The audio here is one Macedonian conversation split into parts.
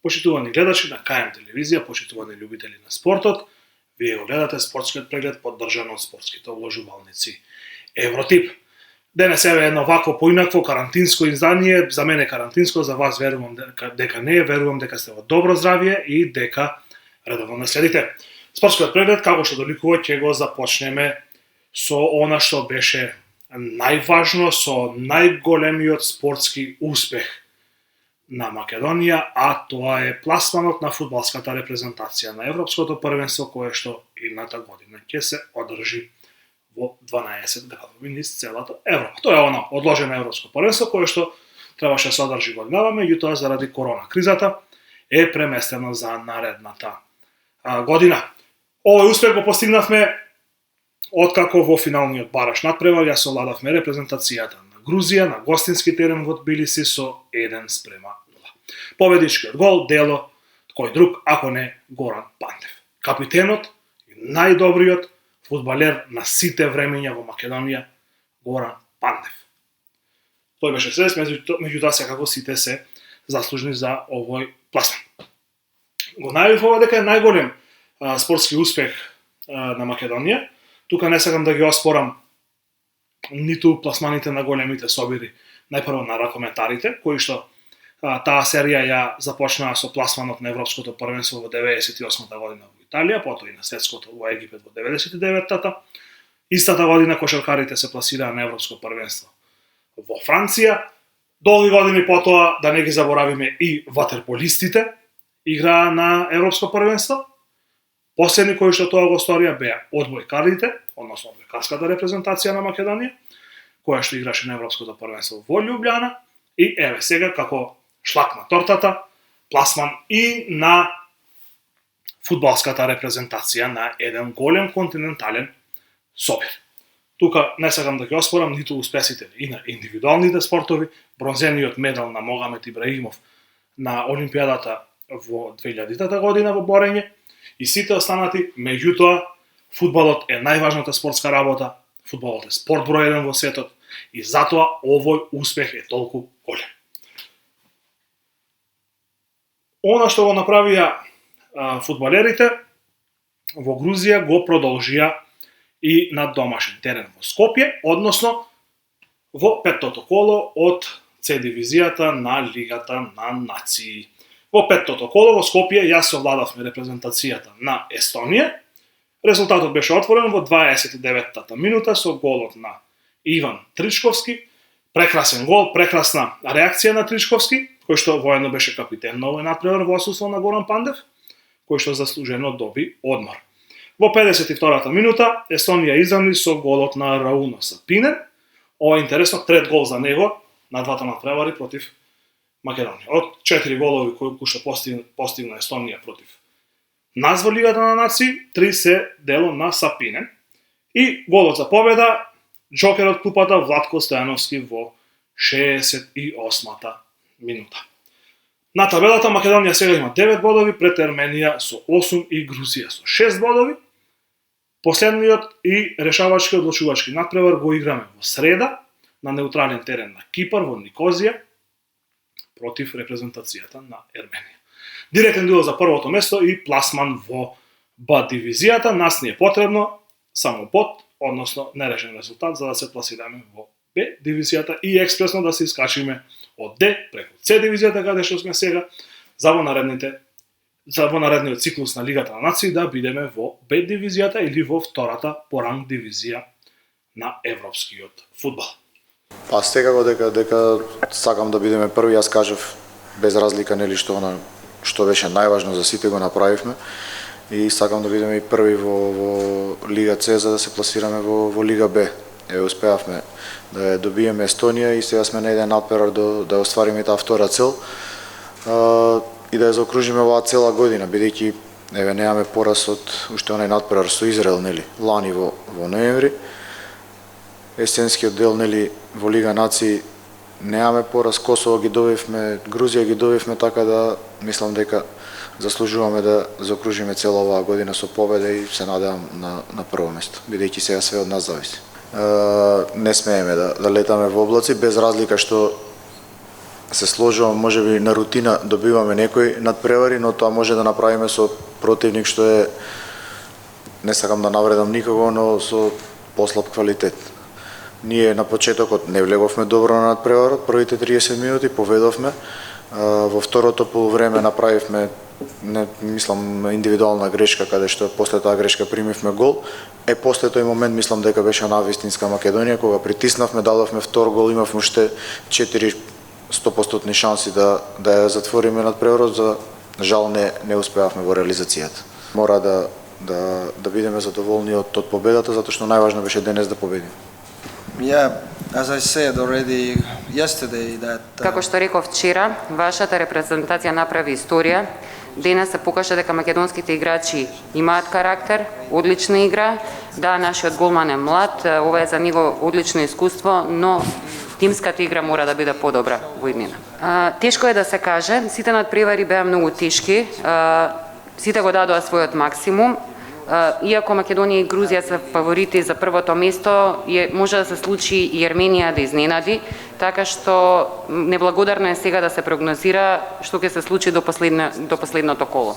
Почитувани гледачи на КМ телевизија, почитувани љубители на спортот, вие го гледате спортскиот преглед поддржан од спортските обложувалници Евротип. Денес еве едно вако поинакво карантинско издание, за мене карантинско, за вас верувам дека не е, верувам дека сте во добро здравје и дека редовно не следите. Спортскиот преглед, како што доликува, ќе го започнеме со она што беше најважно, со најголемиот спортски успех на Македонија, а тоа е пласманот на фудбалската репрезентација на Европското првенство, кое што идната година ќе се одржи во 12 градови низ целата Европа. Тоа е оно одложено Европско првенство кое што требаше да се одржи годинава, меѓутоа заради корона кризата е преместено за наредната година. Овој успех го постигнавме откако во финалниот бараш надпревар ја совладавме репрезентацијата на Грузија на гостински терен во Тбилиси со 1:0. Победичкиот гол дело кој друг ако не Горан Пандев. Капитенот и најдобриот фудбалер на сите времења во Македонија, Горан Пандев. Тој беше средст, меѓутоа секако сите се заслужни за овој пласман. Го најавив ова дека е најголем спортски успех на Македонија. Тука не сакам да ги оспорам ниту пласманите на големите собири, најпрво на ракометарите, кои што таа серија ја започнаа со пласманот на Европското првенство во 98-та година во Италија, потоа и на светското во Египет во 99-та. Истата година кошаркарите се пласираа на Европско првенство во Франција. Долги години потоа, да не ги заборавиме, и ватерполистите играа на Европско првенство. Последни кои што тоа го сторија беа одбојкарите, односно одбојкарската репрезентација на Македонија, која што играше на Европското првенство во Љубљана, и еве сега како шлак на тортата, пласман и на фудбалската репрезентација на еден голем континентален собир. Тука не сакам да ги оспорам ниту успесите и на индивидуалните спортови, бронзениот медал на Могамет Ибраимов на Олимпијадата во 2000-та година во борење, и сите останати, меѓутоа, фудбалот е најважната спортска работа, фудбалот е спорт број 1 во светот, и затоа овој успех е толку голем. Она што го направија фудбалерите во Грузија го продолжија и на домашен терен во Скопје, односно во петтото коло од С дивизијата на Лигата на нации. Во петтото коло во Скопје јас совладавме репрезентацијата на Естонија. Резултатот беше отворен во 29-та минута со голот на Иван Тричковски. Прекрасен гол, прекрасна реакција на Тричковски, кој што воедно беше капитен на овој надпревар во отсуство на Горан Пандев, кој што заслужено доби одмор. Во 52-та минута Естонија изравни со голот на Рауно Сапинен. Ова е интересно, трет гол за него на двата надпревари против Македонија. Од 4 голови кои што постигна Естонија против нас во Лигата на нации, 3 се дело на Сапинен. И голот за победа, джокерот клупата Владко Стојановски во 68-та минута. На табелата Македонија сега има 9 бодови пред Ерменија со 8 и Грузија со 6 бодови. Последниот и решавачки одлучувачки надпревар го играме во среда на неутрален терен на Кипар во Никозија против репрезентацијата на Ерменија. Директен дуел за првото место и пласман во Б дивизијата. Нас ни е потребно само бод, односно нерешен резултат за да се пласираме во Б дивизијата и експресно да се искачиме од Д преку С дивизијата каде што сме сега за во наредниот циклус на Лигата на нации да бидеме во Б дивизијата или во втората по ранг дивизија на европскиот фудбал. Па секако дека сакам да бидеме први, јас кажав без разлика нели што беше најважно за сите го направивме и сакам да бидеме и први во Лига С за да се пласираме во Лига Б. Успеавме да ја добиеме Естонија и сега сме на еден надпревар да оствариме таа втора цел и да ја заокружиме оваа цела година, бидејќи немаме пораз од уште онај надпревар со Израел нели лани во ноември. Есенскиот дел нели во Лига нации немаме пораз, Косово ги добивме, Грузија ги добивме, така да мислам дека заслужуваме да заокружиме цела оваа година со победа и се надевам на прво место, бидејќи сега све од нас зависи. Не смееме да летаме во облаци, без разлика што се сложува можеби на рутина добиваме некои надпревари, но тоа може да направиме со противник што е, не сакам да навредам никого, но со послаб квалитет. Ние на почетокот не влеговме добро на надпреварот, првите 30 минути поведовме, во второто полувреме направивме мислам индивидуална грешка каде што после таа грешка примивме гол. После тој момент мислам дека беше навистинска Македонија кога притиснавме, дадовме втор гол, имавме уште 4 100% шанси да ја затвориме надпреварот, за жал не успеавме во реализацијата. Мора да бидеме задоволни од победата затоа што најважно беше денес да победиме. As I said already yesterday that Како што реков вчера, вашата репрезентација направи историја. Денес се покажа дека македонските играчи имаат карактер, одлична игра. Да, нашиот голман е млад, ова е за него одлично искуство, но тимската игра мора да биде подобра во иднина. Тешко е да се каже, сите надпревари беа многу тешки, сите го дадоа својот максимум. Иако Македонија и Грузија се фаворити за првото место, може да се случи и Арменија да изненади, така што неблагодарно е сега да се прогнозира што ќе се случи до последното коло.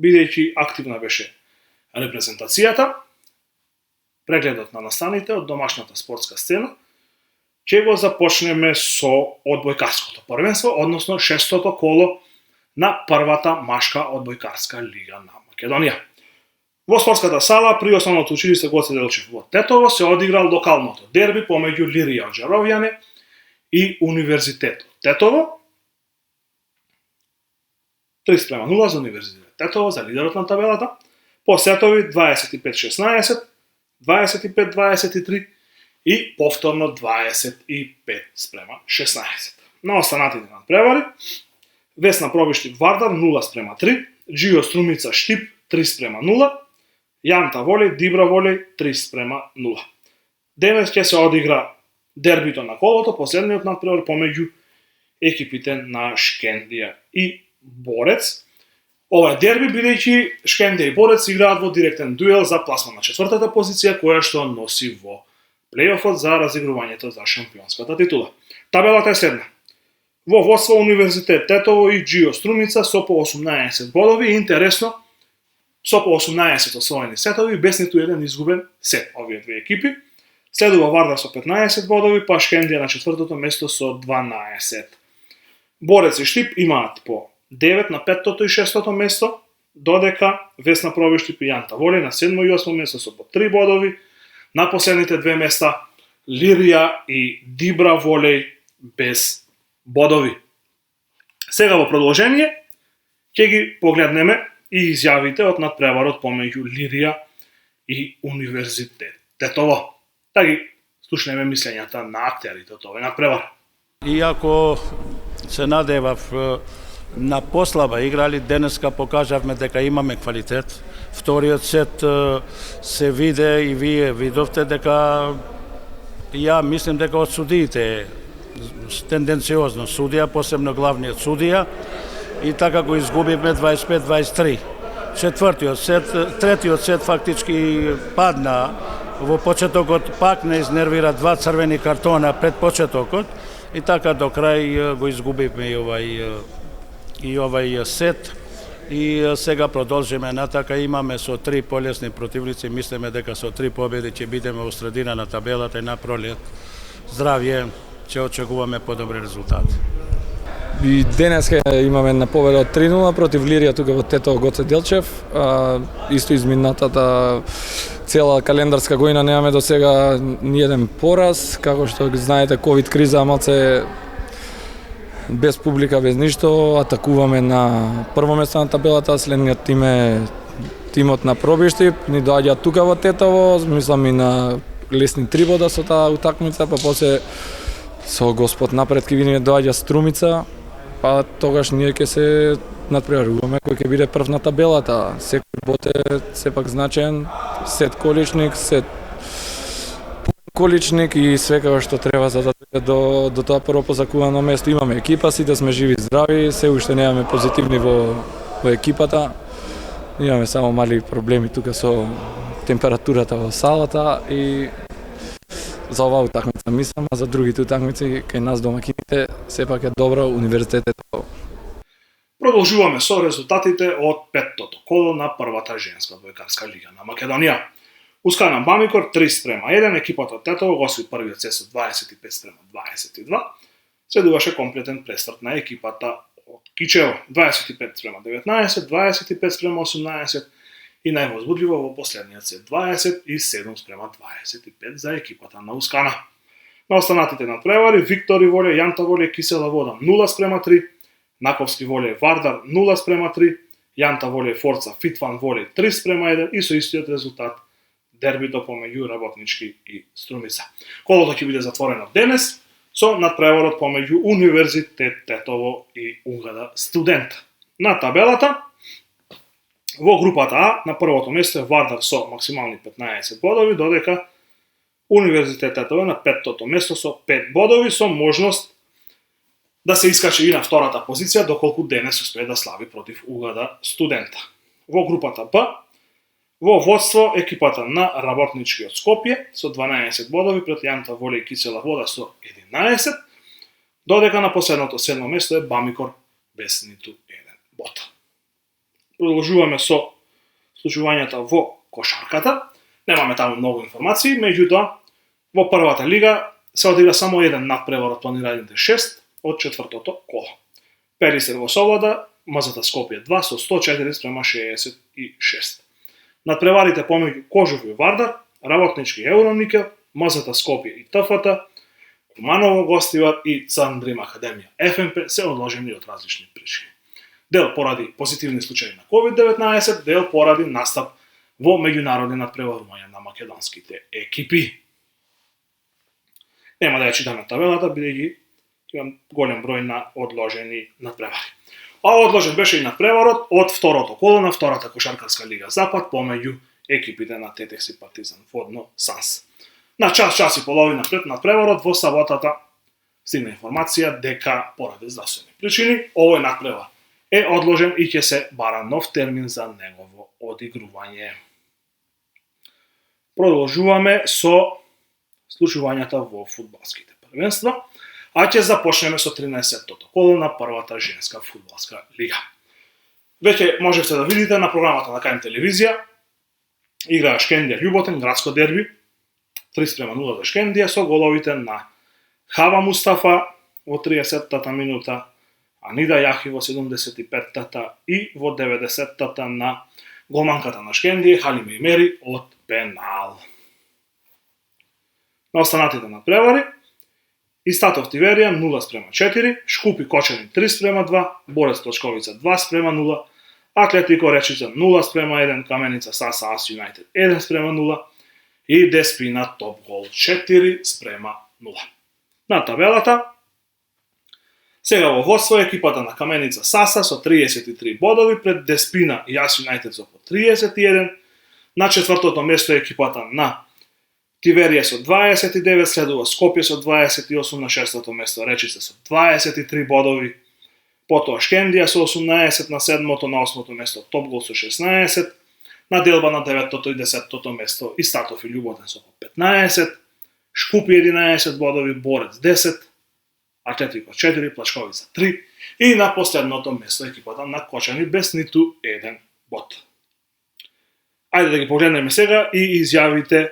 Бидејќи активна беше репрезентацијата, прегледот на настаните од домашната спортска сцена, ќе го започнеме со одбојкарското првенство, односно 6-тото коло на првата машка одбојкарска лига на Македонија. Во спортската сала при основното училиште Гоце Делчев во Тетово се одиграл локалното дерби помеѓу Лирија од Жаровјане и Универзитетот Тетово. 3:0 за Универзитет Тетово, за лидерот на табелата. По сетови 25-16, 25-23 и повторно 25:16. На останатите надпревари Весна Пробиштип Вардар 0:3, Джио Струмица Штип 3:0, Јанта Волеј Дибра Волеј 3:0. Денес ќе се одигра дербито на колото, последниот надпревар помеѓу екипите на Шкендија и Борец. Ова е дерби бидејќи Шкендија и Борец играат во директен дуел за пласман на четвртата позиција која што носи во плејофот за разигрувањето за шампионската титула. Табелата е следна. Во водство Универзитет Тетово и Джио Струмица со по 18 бодови. Интересно, со по 18 освоени сетови, без ниту еден изгубен сет овие две екипи. Следува Вардар со 15 бодови, па Шкендија на четвртото место со 12. Борец и Штип имаат по 9 на 5-тото и 6-тото место, додека Весна Пробиштип и Јанта Волеј на 7 и 8 место со по 3 бодови. На последните две места Лирија и Дибра Волеј без бодови. Сега во продолжение ќе ги погледнеме и изјавите од надпреварот помеѓу Лирија и Универзитет Тетово. Да ги слушнеме мислењата на актерите од овој надпревар. Иако се надевав на послаба играли, денеска покажавме дека имаме квалитет. Вториот сет се виде и вие видовте дека ја мислим дека од судиите тенденциозно судија, посебно главниот судија, и така го изгубивме 25-23. Третиот сет фактички падна во почетокот, пак не изнервира 2 црвени картона пред почетокот и така до крај го изгубивме и овај сет. И сега продолжиме натака, имаме со 3 полесни противници, мислиме дека со 3 победи ќе бидеме во средина на табелата и на пролет. Здравје, ќе очекуваме подобри резултати. И денес имаме една победа од 3:0 против Лирија тука во Тетово Гоце Делчев. Исто изминатата цела календарска година немаме до сега ни еден пораз, како што знаете ковид криза малце без публика, без ништо, атакуваме на прво место на табелата, следниот тим е тимот на Пробиштип, ни доаѓа тука во Тетово, мислам и на лесни 3 бода со таа утакмица, па после со Господ напред ке видиме доаѓа Струмица, па тогаш ние ќе се надпреваруваме кој ќе биде прв на табелата. Секој бод е сепак значен, сет количник, сет количник и свека што треба за да до тоа прво позакувано место. Имаме екипа, сите сме живи здрави, се уште немаме позитивни во екипата. Имаме само мали проблеми тука со температурата во салата и за оваа утакмица мислам, а за другите утакмици кај нас домакините сепак е добро, универзитет е добро. Продолжуваме со резултатите од петтото коло на првата женска одбојкарска лига на Македонија. Ускана Бамикор 3:1, екипата од Тетово го освои првиот сет со 25:22. Следуваше комплетен пресврт на екипата од Кичево 25:19, 25:18 и највозбудливо во последниот сет 27:25 за екипата на Ускана. На останатите надпревари Виктори Воле, Јанта Воле, Кисела Вода 0:3, Наковски Воле Вардар 0:3, Јанта Воле Форца Фитван Воле 3:1 и со истиот резултат дербито помеѓу Работнички и Струмица. Колото ќе биде затворено денес со надпреварот помеѓу Универзитет Тетово и Угада Студент. На табелата во групата А на првото место е Вардар со максимални 15 бодови, додека Универзитет Тетово е на петтото место со 5 бодови со можност да се искачи и на втората позиција доколку денес успее да слави против Угада Студента. Во групата Б во водство екипата на Работнички од Скопје со 12 бодови пред Јанта Воле и Кисела Вода со 11, додека на последното седмо место е Бамикор без ниту еден бод. Продолжуваме со случувањата во кошарката. Немаме таму многу информации, меѓутоа во првата лига се одигра само еден надпревар од планираните 6 од четвртото коло. Перисер го совлада МЗТ Скопје 2 со 104:66. Надпреварите помеѓу Кожув и Вардар, Работнички Евроникел, МЗТ Скопје и ТФТ, Куманово Гостивар и Црндрим Академија ФМП се одложени од различни причини. Дел поради позитивни случаи на COVID-19, дел поради настап во меѓународни надпреварувања на македонските екипи. Нема да ја читаме табелата, бидејќи имам голем број на одложени надпревари. А одложен беше и надпреварот од второто коло на втората кошаркарска лига Запад помеѓу екипите на Тетекс и Партизан Водно Санс. На час и половина пред надпреварот во саботата стигна информација дека поради здравствени причини овој надпревар е одложен и ќе се бара нов термин за негово одигрување. Продолжуваме со случувањата во фудбалските првенства, а ќе започнеме со 13-тото коло на првата женска фудбалска лига. Веќе можете да видите на програмата на КН телевизија играа Шкендија Љуботен, градско дерби, 3:0 за Шкендија со головите на Хава Мустафа во 30-тата минута, Анида Јахи во 75-тата и во 90-тата на голманката на Шкендија Халиме Имери од пенал. На останатите надпревари Истатов Тиверија 0:4, Шкупи Кочани 3:2, Борец Точковица 2:0, Атлетико Речица 0:1, Каменица Саса Ас Юнајтед 1:0 и Деспина Топ Гол 4:0. На табелата сега во водство екипата на Каменица Саса со 33 бодови пред Деспина и Ас Юнајтед со по 31, на четвртото место екипата на Тиверија со 29, следува Скопје со 28, на шестото место Речица со 23 бодови, потоа Шкендија со 18, на седмото, на осмото место Топгол со 16, на делба на деветото и десеттото место Истатов и Љуботен со 15, Шкупи 11 бодови, Борец 10, Атлетико 4, Плачковица 3 и на последното место екипата на Кочани без ниту еден бод. Ајде да ги погледнеме сега и изјавите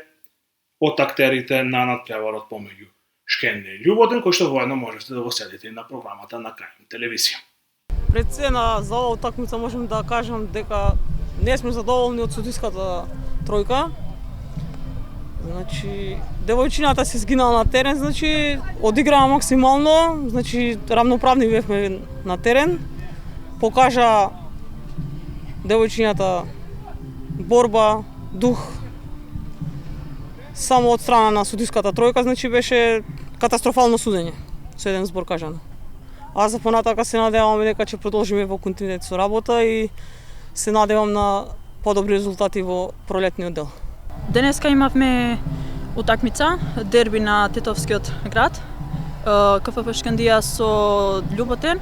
од актерите на надпреварот помеѓу Шкендија и Љуботен, кој што воедно можете да го следите на програмата на КН телевизија. Пред се за оваа утакмица можам да кажам дека не сме задоволни од судиската тројка. Значи, девојчината се згинала на терен, значи одиграа максимално, значи рамноправни бевме на терен. Покажа девојчината борба, дух. Само од страна на судиската тројка, значи беше катастрофално судење, со еден збор кажано. А за понатака се надеваме дека ќе продолжиме во континуитет со работа и се надевам на подобри резултати во пролетниот дел. Денеска имавме утакмица, дерби на Тетовскиот град, КФП Шкендија со Љуботен.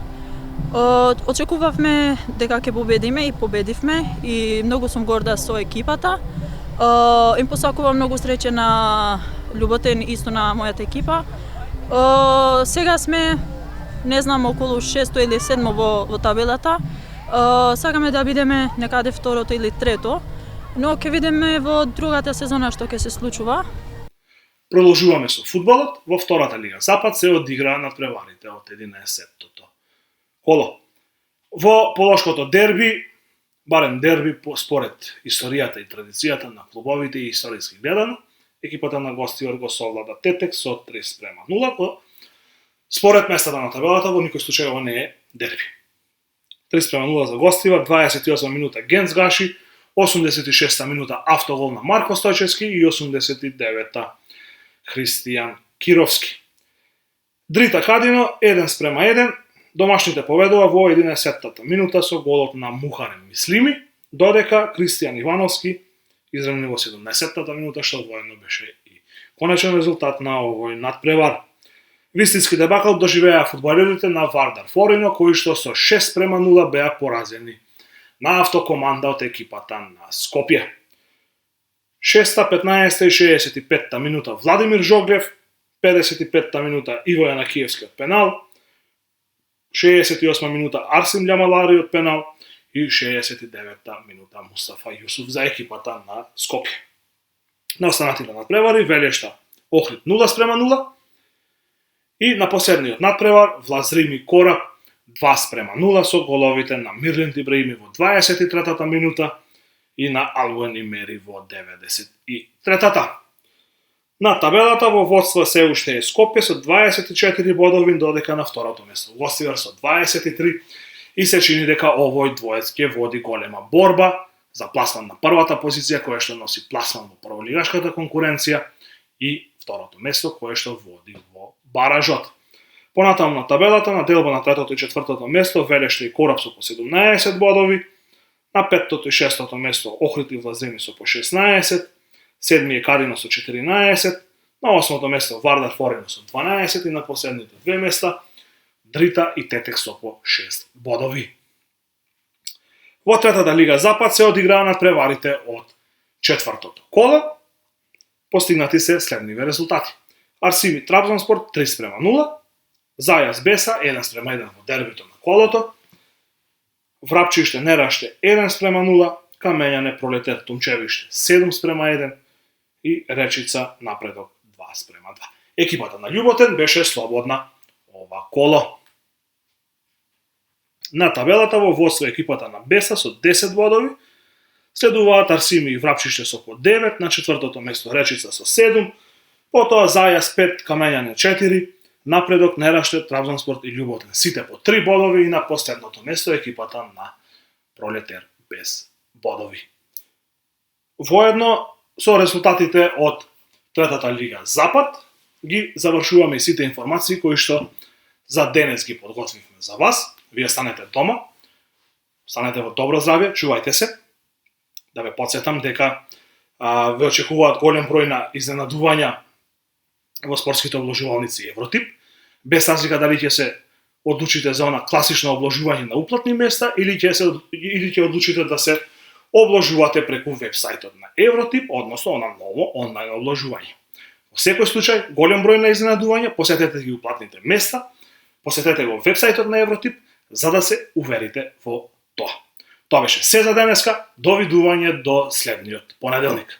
Очекувавме дека ќе победиме и победивме и многу сум горда со екипата. Им посакувам многу среќа на љуботен исто на мојата екипа. Сега сме, не знам, околу 6 или 7 во табелата. Сакаме да бидеме некаде второто или трето, но ќе видиме во другата сезона што ќе се случува. Продолжуваме со фудбалот. Во втората лига Запад се одиграа надпреварите од 11-тото коло. Во полошкото дерби, барем дерби според историјата и традицијата на клубовите и историски гледано, екипата на гостивар го совлада Тетек со 3:0. Според местата на табелата, во никој случај ова не е дерби. 3:0 за гостивар, 28 минута Генц Гаши, 86 минута автогол на Марко Стојчевски и 89-та Христијан Кировски. Дрита Кадино 1:1, домашните победува во 11-та минута со голот на Мухарем Мислими, додека Кристијан Ивановски изравни во 70-та минута, што воедно беше и конечен резултат на овој надпревар. Вистински дебакл доживеа фудбалерите на Вардар Форино, кои што со 6:0 беа поразени на автокоманда од екипата на Скопје. 6-та, 15-та и 65-та минута Владимир Жоглев, 55-та минута Иво Јанакиевски од пенал, 68 минута Арсим Љамалари од пенал и 69-та минута Мустафа Јусуф за екипата на Скопје. На останатите надпревари Велешта Охрид 0:0 и на последниот надпревар Влазрими Кораб 2:0 со головите на Мирлин Ибраими во 23-та минута и на Алвен Имери во 93-та. На табелата во водство се уште е Скопје со 24 бодови, додека на второто место Гостивар со 23 и се чини дека овој двоец ќе води голема борба за пласман на првата позиција која што носи пласман во прволигашката конкуренција и второто место кое што води во баражот. Понатаму на табелата на делба на третото и четвртото место Велешта и Кораб со по 17 бодови, на петтото и шестото место Охрид и Влазрими со по 16, седми е Кадино со 14, на осмото место Вардар Форино со 12 и на последните две места Дрита и Тетек со по 6 бодови. Во третата лига Запад се одиграа надпреварите од четвртото коло. Постигнати се следниви резултати. Арсими Трабзонспор 3:0, Зајас Беса 1:1 во дербито на колото, Врапчиште Нераште 1:0, Камењане Пролетер Тумчевиште 7:1 и Речица Напредок 2:2. Екипата на Љуботен беше слободна ова коло. На табелата во водство екипата на Беса со 10 бодови, следуваат Арсими и Врапчиште со по 9, на четвртото место Речица со 7, потоа Зајас 5, Камењане 4, Напредок, Нераште, Трабзонспорт и Љуботен сите по 3 бодови и на последното место екипата на Пролетер без бодови. Воедно со резултатите од третата лига Запад ги завршуваме сите информации кои што за денес ги подготвивме за вас. Вие станете дома, станете во добро здравје, чувајте се. Да ве потсетам дека ве очекуваат голем број на изненадувања во спортските обложувалници Евротип, без разлика дали ќе се одлучите за она класично обложување на уплатни места или ќе одлучите да се обложувате преку вебсајтот на Евротип, односно она ново онлайн обложување. Во секој случај, голем број на изненадувања, посетете ги уплатните места, посетете го вебсајтот на Евротип за да се уверите во тоа. Тоа беше се за денеска, довидување до следниот понеделник.